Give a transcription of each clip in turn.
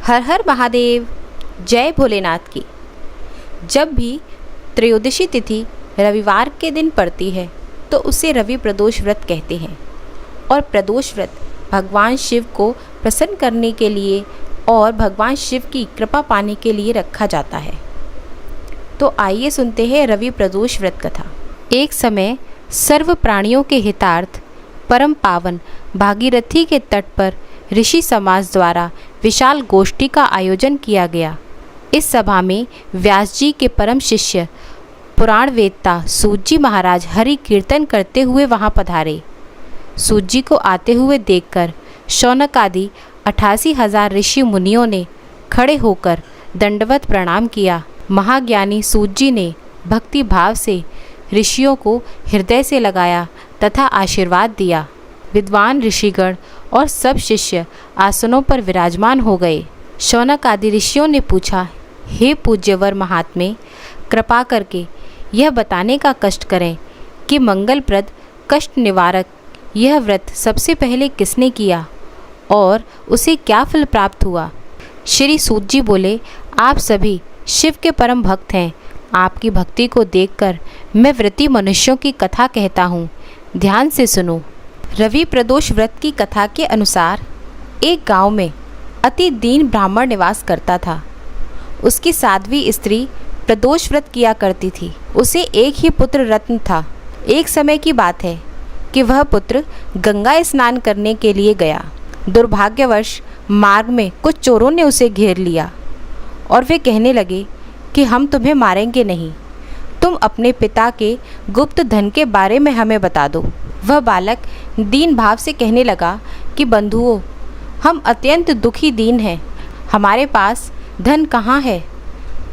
हर हर महादेव, जय भोलेनाथ की। जब भी त्रयोदशी तिथि रविवार के दिन पड़ती है तो उसे रवि प्रदोष व्रत कहते हैं और प्रदोष व्रत भगवान शिव को प्रसन्न करने के लिए और भगवान शिव की कृपा पाने के लिए रखा जाता है। तो आइए सुनते हैं रवि प्रदोष व्रत कथा। एक समय सर्व प्राणियों के हितार्थ परम पावन भागीरथी के तट पर ऋषि समाज द्वारा विशाल गोष्ठी का आयोजन किया गया। इस सभा में व्यास जी के परम शिष्य पुराण वेदता सूत जी महाराज हरि कीर्तन करते हुए वहां पधारे। सूत जी को आते हुए देखकर शौनक आदि 88,000 ऋषि मुनियों ने खड़े होकर दंडवत प्रणाम किया। महाज्ञानी सूत जी ने भक्ति भाव से ऋषियों को हृदय से लगाया तथा आशीर्वाद दिया। विद्वान ऋषिगण और सब शिष्य आसनों पर विराजमान हो गए। शौनक आदि ऋषियों ने पूछा, हे पूज्यवर महात्मे, कृपा करके यह बताने का कष्ट करें कि मंगलप्रद कष्ट निवारक यह व्रत सबसे पहले किसने किया और उसे क्या फल प्राप्त हुआ। श्री सूत जी बोले, आप सभी शिव के परम भक्त हैं। आपकी भक्ति को देखकर मैं व्रती मनुष्यों की कथा कहता हूँ, ध्यान से सुनो। रवि प्रदोष व्रत की कथा के अनुसार एक गांव में अति दीन ब्राह्मण निवास करता था। उसकी साध्वी स्त्री प्रदोष व्रत किया करती थी। उसे एक ही पुत्र रत्न था। एक समय की बात है कि वह पुत्र गंगा स्नान करने के लिए गया। दुर्भाग्यवश मार्ग में कुछ चोरों ने उसे घेर लिया और वे कहने लगे कि हम तुम्हें मारेंगे नहीं, तुम अपने पिता के गुप्त धन के बारे में हमें बता दो। वह बालक दीन भाव से कहने लगा कि बंधुओं, हम अत्यंत दुखी दीन हैं, हमारे पास धन कहाँ है।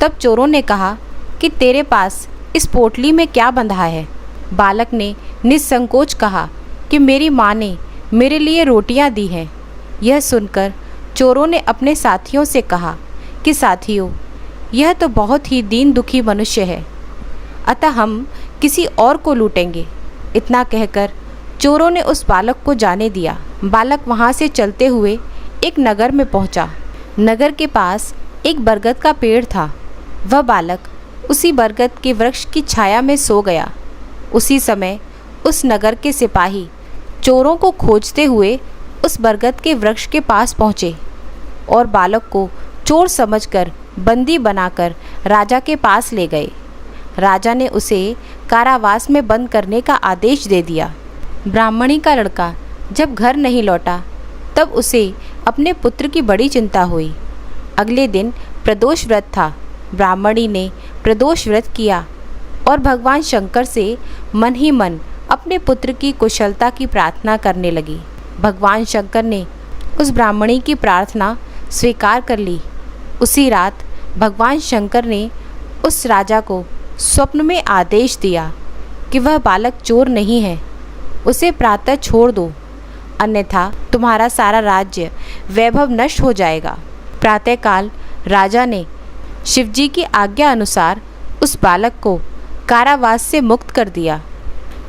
तब चोरों ने कहा कि तेरे पास इस पोटली में क्या बंधा है। बालक ने निसंकोच कहा कि मेरी माँ ने मेरे लिए रोटियां दी हैं। यह सुनकर चोरों ने अपने साथियों से कहा कि साथियों, यह तो बहुत ही दीन दुखी मनुष्य है, अतः हम किसी और को लूटेंगे। इतना कहकर चोरों ने उस बालक को जाने दिया। बालक वहाँ से चलते हुए एक नगर में पहुँचा। नगर के पास एक बरगद का पेड़ था। वह बालक उसी बरगद के वृक्ष की छाया में सो गया। उसी समय उस नगर के सिपाही चोरों को खोजते हुए उस बरगद के वृक्ष के पास पहुँचे और बालक को चोर समझकर बंदी बनाकर राजा के पास ले गए। राजा ने उसे कारावास में बंद करने का आदेश दे दिया। ब्राह्मणी का लड़का जब घर नहीं लौटा तब उसे अपने पुत्र की बड़ी चिंता हुई। अगले दिन प्रदोष व्रत था। ब्राह्मणी ने प्रदोष व्रत किया और भगवान शंकर से मन ही मन अपने पुत्र की कुशलता की प्रार्थना करने लगी। भगवान शंकर ने उस ब्राह्मणी की प्रार्थना स्वीकार कर ली। उसी रात भगवान शंकर ने उस राजा को स्वप्न में आदेश दिया कि वह बालक चोर नहीं है, उसे प्रातः छोड़ दो, अन्यथा तुम्हारा सारा राज्य वैभव नष्ट हो जाएगा। प्रातःकाल राजा ने शिवजी की आज्ञा अनुसार उस बालक को कारावास से मुक्त कर दिया।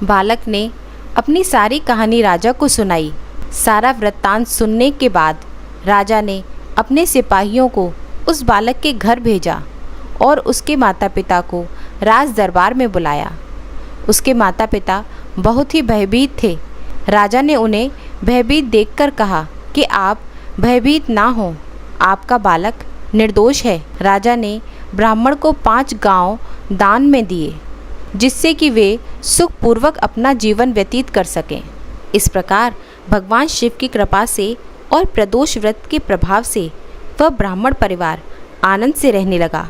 बालक ने अपनी सारी कहानी राजा को सुनाई। सारा वृत्तांत सुनने के बाद राजा ने अपने सिपाहियों को उस बालक के घर भेजा और उसके माता पिता को राज दरबार में बुलाया। उसके माता पिता बहुत ही भयभीत थे। राजा ने उन्हें भयभीत देखकर कहा कि आप भयभीत ना हो, आपका बालक निर्दोष है। राजा ने ब्राह्मण को 5 गांव दान में दिए जिससे कि वे सुखपूर्वक अपना जीवन व्यतीत कर सकें। इस प्रकार भगवान शिव की कृपा से और प्रदोष व्रत के प्रभाव से वह ब्राह्मण परिवार आनंद से रहने लगा।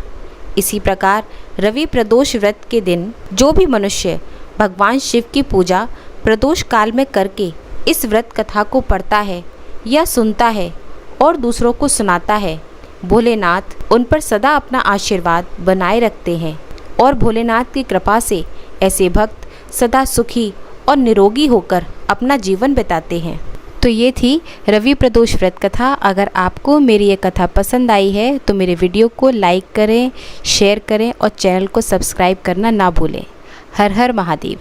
इसी प्रकार रवि प्रदोष व्रत के दिन जो भी मनुष्य भगवान शिव की पूजा प्रदोष काल में करके इस व्रत कथा को पढ़ता है या सुनता है और दूसरों को सुनाता है, भोलेनाथ उन पर सदा अपना आशीर्वाद बनाए रखते हैं और भोलेनाथ की कृपा से ऐसे भक्त सदा सुखी और निरोगी होकर अपना जीवन बिताते हैं। तो ये थी रवि प्रदोष व्रत कथा। अगर आपको मेरी ये कथा पसंद आई है तो मेरे वीडियो को लाइक करें, शेयर करें और चैनल को सब्सक्राइब करना ना भूलें। हर हर महादेव।